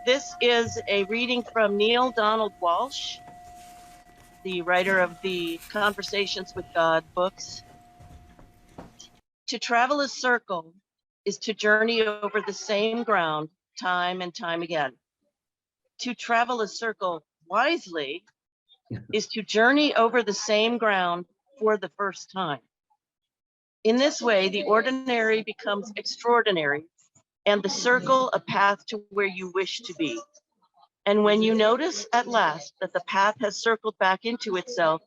This is a reading from Neil Donald Walsh, the writer of the Conversations with God books. To travel a circle is to journey over the same ground time and time again. To travel a circle wisely is to journey over the same ground for the first time. In this way, the ordinary becomes extraordinary, and the circle a path to where you wish to be. And when you notice at last that the path has circled back into itself,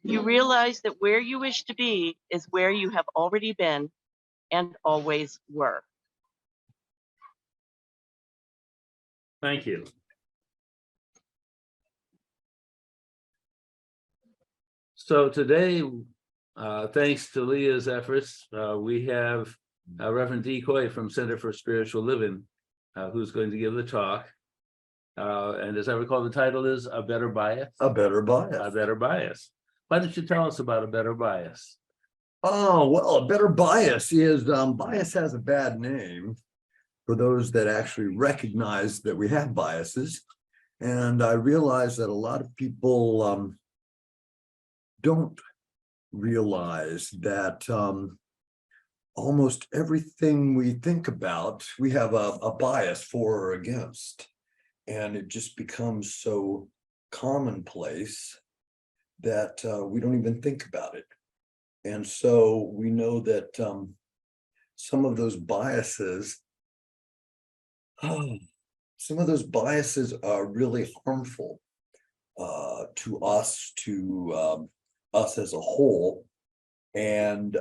you realize that where you wish to be is where you have already been and always were. Thank you. So today, thanks to Leah's efforts, we have Reverend Dee Coy from Center for Spiritual Living, who's going to give the talk. And as I recall, the title is A Better Bias? A Better Bias. A Better Bias. Why don't you tell us about A Better Bias? Oh, well, a better bias is, bias has a bad name for those that actually recognize that we have biases. And I realize that a lot of people don't realize that almost everything we think about, we have a bias for or against. And it just becomes so commonplace that we don't even think about it. And so we know that some of those biases are really harmful to us as a whole. And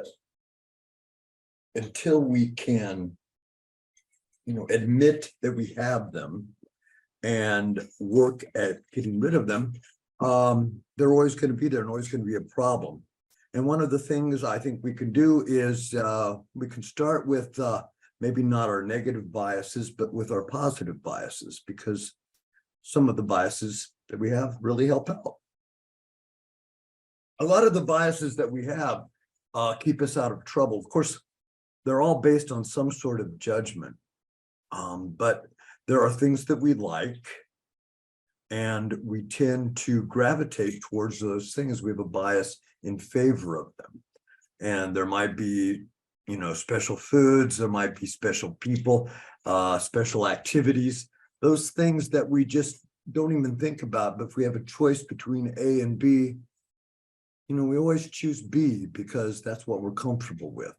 until we can, admit that we have them and work at getting rid of them, they're always going to be there and always going to be a problem. And one of the things I think we can do is we can start with maybe not our negative biases, but with our positive biases, because some of the biases that we have really help out. A lot of the biases that we have keep us out of trouble. Of course, they're all based on some sort of judgment, but there are things that we like, and we tend to gravitate towards those things. We have a bias in favor of them. And there might be, special foods, there might be special people, special activities, those things that we just don't even think about. But if we have a choice between A and B, we always choose B because that's what we're comfortable with.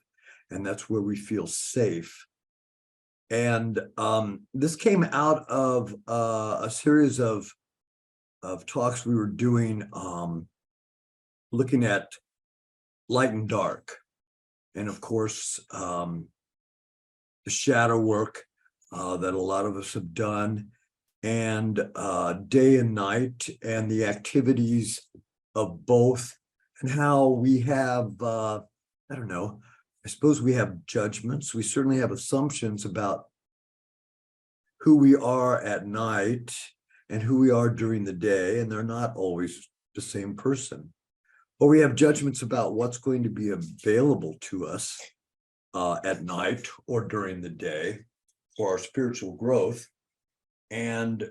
And that's where we feel safe. And this came out of a series of talks we were doing, looking at light and dark, and of course, the shadow work that a lot of us have done, and day and night, and the activities of both, and how we have, I suppose we have judgments. We certainly have assumptions about who we are at night and who we are during the day, and they're not always the same person. Or we have judgments about what's going to be available to us at night or during the day for our spiritual growth. And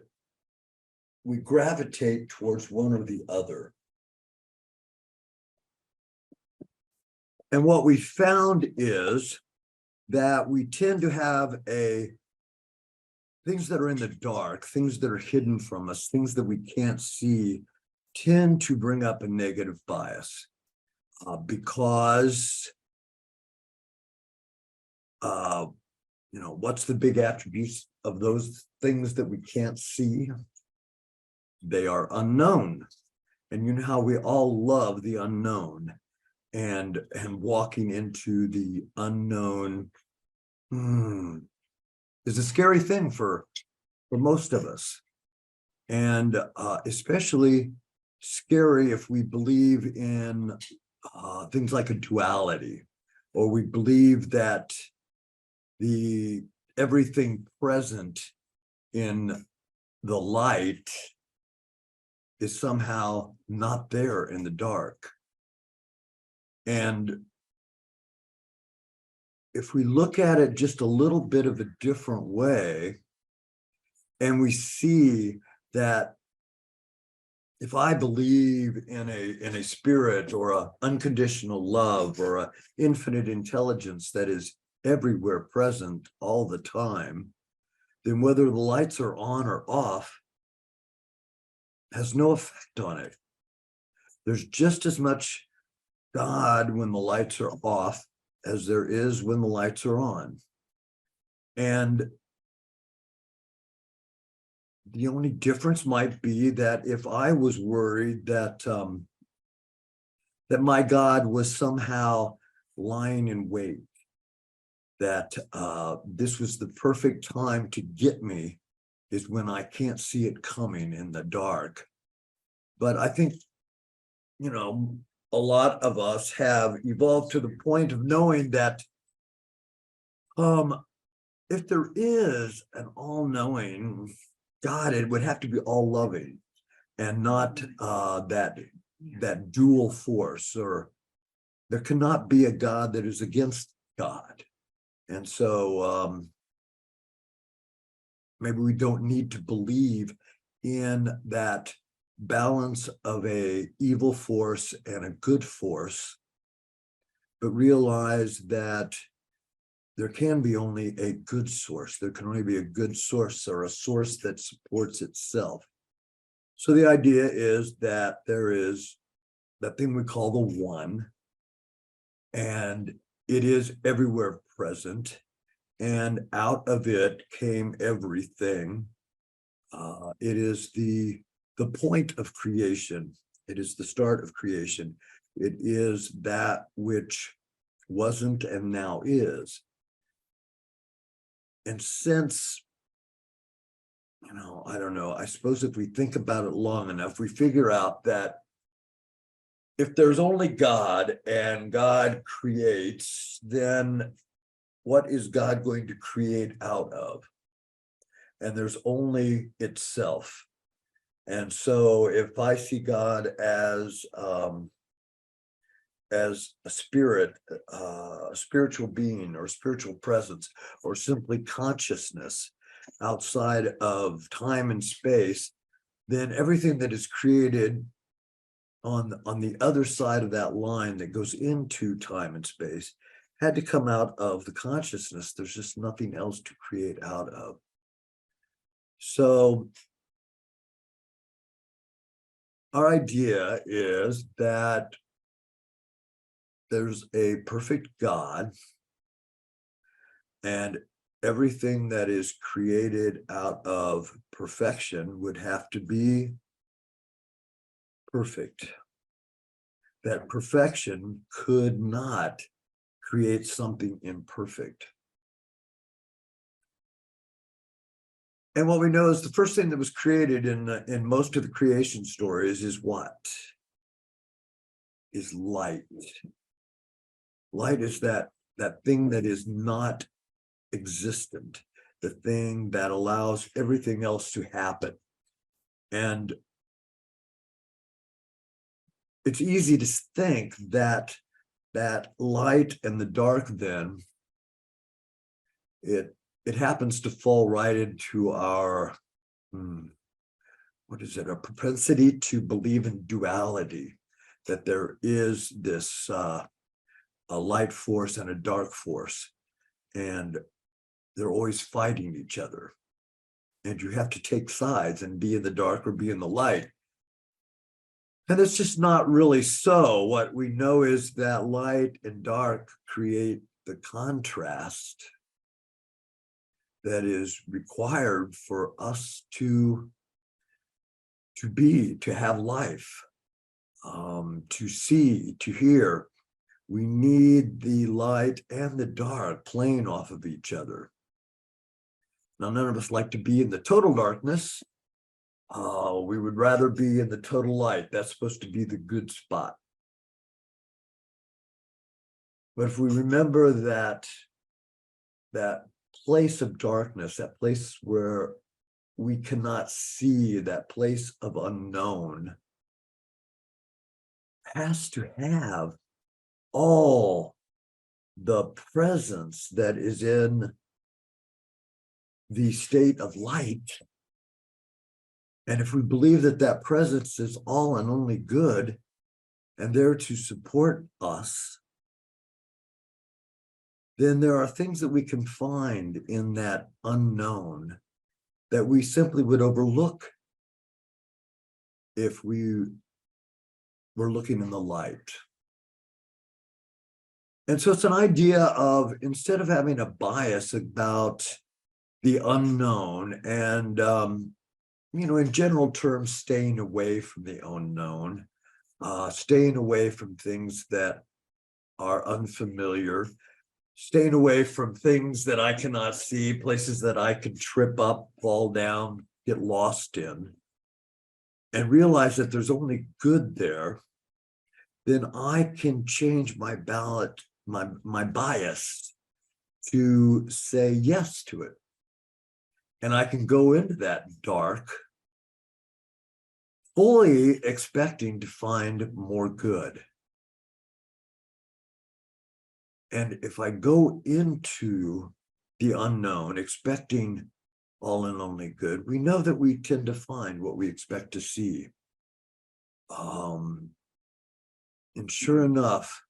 we gravitate towards one or the other. And what we found is that we tend to have things that are in the dark, things that are hidden from us, things that we can't see, tend to bring up a negative bias because, what's the big attributes of those things that we can't see? They are unknown. And you know how we all love the unknown, and walking into the unknown is a scary thing for most of us. And especially scary if we believe in things like a duality, or we believe that everything present in the light is somehow not there in the dark. And if we look at it just a little bit of a different way, and we see that if I believe in a spirit or a unconditional love or a infinite intelligence that is everywhere present all the time, then whether the lights are on or off has no effect on it. There's just as much God when the lights are off as there is when the lights are on. And the only difference might be that if I was worried that that my God was somehow lying in wait, that this was the perfect time to get me, is when I can't see it coming in the dark. But I think, you know, a lot of us have evolved to the point of knowing that if there is an all-knowing God, it would have to be all-loving and not that dual force, or there cannot be a God that is against God. And so maybe we don't need to believe in that balance of a evil force and a good force, but realize that there can be only a good source. There can only be a good source, or a source that supports itself. So the idea is that there is that thing we call the one, and it is everywhere present, and out of it came everything. It is the point of creation. It is the start of creation. It is that which wasn't and now is. And since, you know, I don't know, I suppose if we think about it long enough, we figure out that if there's only God and God creates, then what is God going to create out of? And there's only itself. And so if I see God as a spirit, a spiritual being or spiritual presence, or simply consciousness outside of time and space, then everything that is created on the other side of that line that goes into time and space had to come out of the consciousness. There's just nothing else to create out of. So our idea is that there's a perfect God, and everything that is created out of perfection would have to be perfect. That perfection could not create something imperfect. And what we know is the first thing that was created in most of the creation stories is what? Is light. Light is that thing that is not existent, the thing that allows everything else to happen. And it's easy to think that light and the dark, then it happens to fall right into our what is it, a propensity to believe in duality, that there is this a light force and a dark force, and they're always fighting each other, and you have to take sides and be in the dark or be in the light. And it's just not really so. What we know is that light and dark create the contrast that is required for us to be, to have life, to see, to hear. We need the light and the dark playing off of each other. Now, none of us like to be in the total darkness. We would rather be in the total light. That's supposed to be the good spot. But if we remember that place of darkness, that place where we cannot see, that place of unknown, has to have all the presence that is in the state of light. And if we believe that that presence is all and only good and there to support us, then there are things that we can find in that unknown that we simply would overlook if we were looking in the light. And so it's an idea of, instead of having a bias about the unknown and, in general terms, staying away from the unknown, staying away from things that are unfamiliar, staying away from things that I cannot see, places that I can trip up, fall down, get lost in, and realize that there's only good there, then I can change my bias to say yes to it. And I can go into that dark, fully expecting to find more good. And if I go into the unknown, expecting all and only good, we know that we tend to find what we expect to see. And sure enough,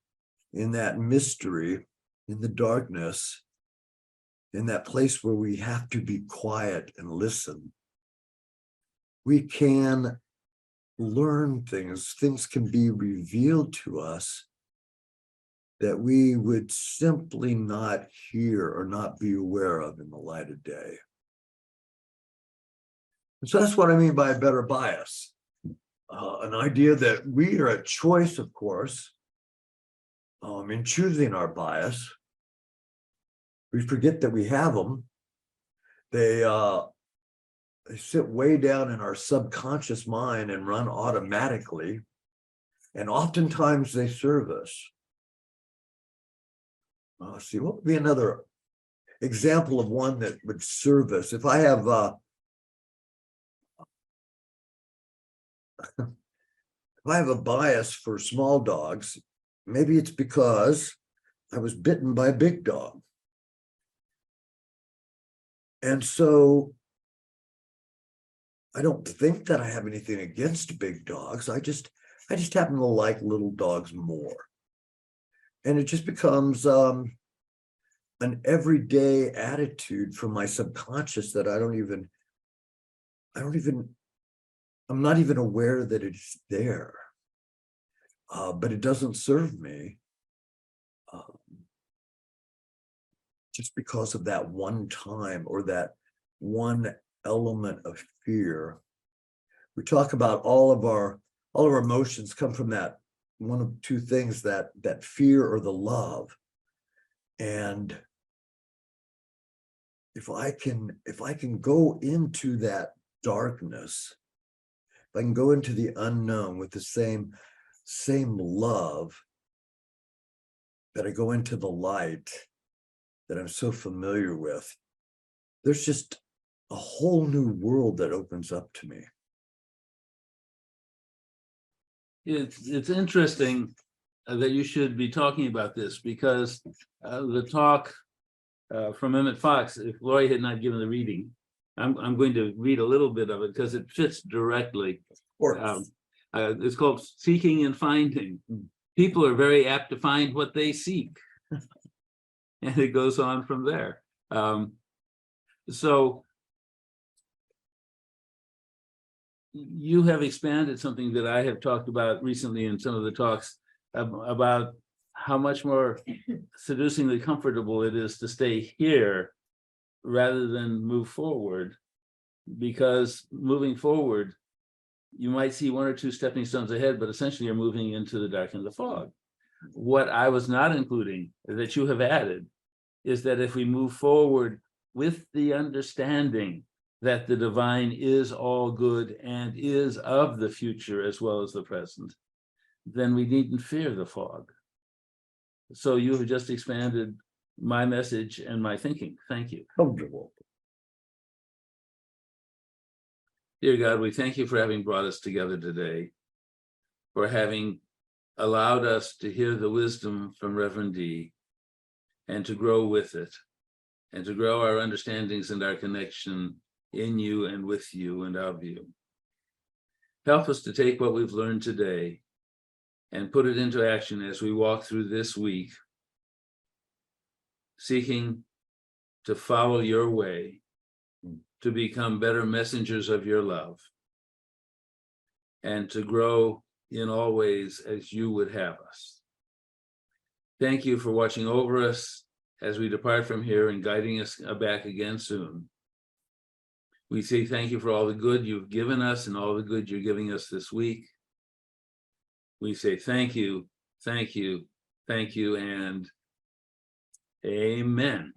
in that mystery, in the darkness, in that place where we have to be quiet and listen, we can learn things. Things can be revealed to us that we would simply not hear or not be aware of in the light of day. And so that's what I mean by a better bias. An idea that we are at choice, of course, in choosing our bias. We forget that we have them. They sit way down in our subconscious mind and run automatically. And oftentimes they serve us. Let's see, what would be another example of one that would serve us? If I have a bias for small dogs, maybe it's because I was bitten by a big dog. And so I don't think that I have anything against big dogs. I just happen to like little dogs more. And it just becomes an everyday attitude from my subconscious that I'm not even aware that it's there. But it doesn't serve me just because of that one time or that one element of fear. We talk about all of our emotions come from that one of two things, that fear or the love. And if I can go into that darkness, if I can go into the unknown with the same love that I go into the light that I'm so familiar with, there's just a whole new world that opens up to me. It's interesting that you should be talking about this, because the talk from Emmett Fox, if Lori had not given the reading, I'm going to read a little bit of it because it fits directly. It's called Seeking and Finding. People are very apt to find what they seek. And it goes on from there. So you have expanded something that I have talked about recently in some of the talks about how much more seducingly comfortable it is to stay here rather than move forward, because moving forward, you might see one or two stepping stones ahead, but essentially you're moving into the dark and the fog. What I was not including, that you have added, is that if we move forward with the understanding that the divine is all good and is of the future as well as the present, then we needn't fear the fog. So you have just expanded my message and my thinking. Thank you. Comfortable. Dear God, we thank you for having brought us together today, for having allowed us to hear the wisdom from Reverend Dee, and to grow with it, and to grow our understandings and our connection in you and with you and of you. Help us to take what we've learned today and put it into action as we walk through this week, seeking to follow your way, to become better messengers of your love, and to grow in all ways as you would have us. Thank you for watching over us as we depart from here and guiding us back again soon. We say thank you for all the good you've given us and all the good you're giving us this week. We say thank you, thank you, thank you, and amen.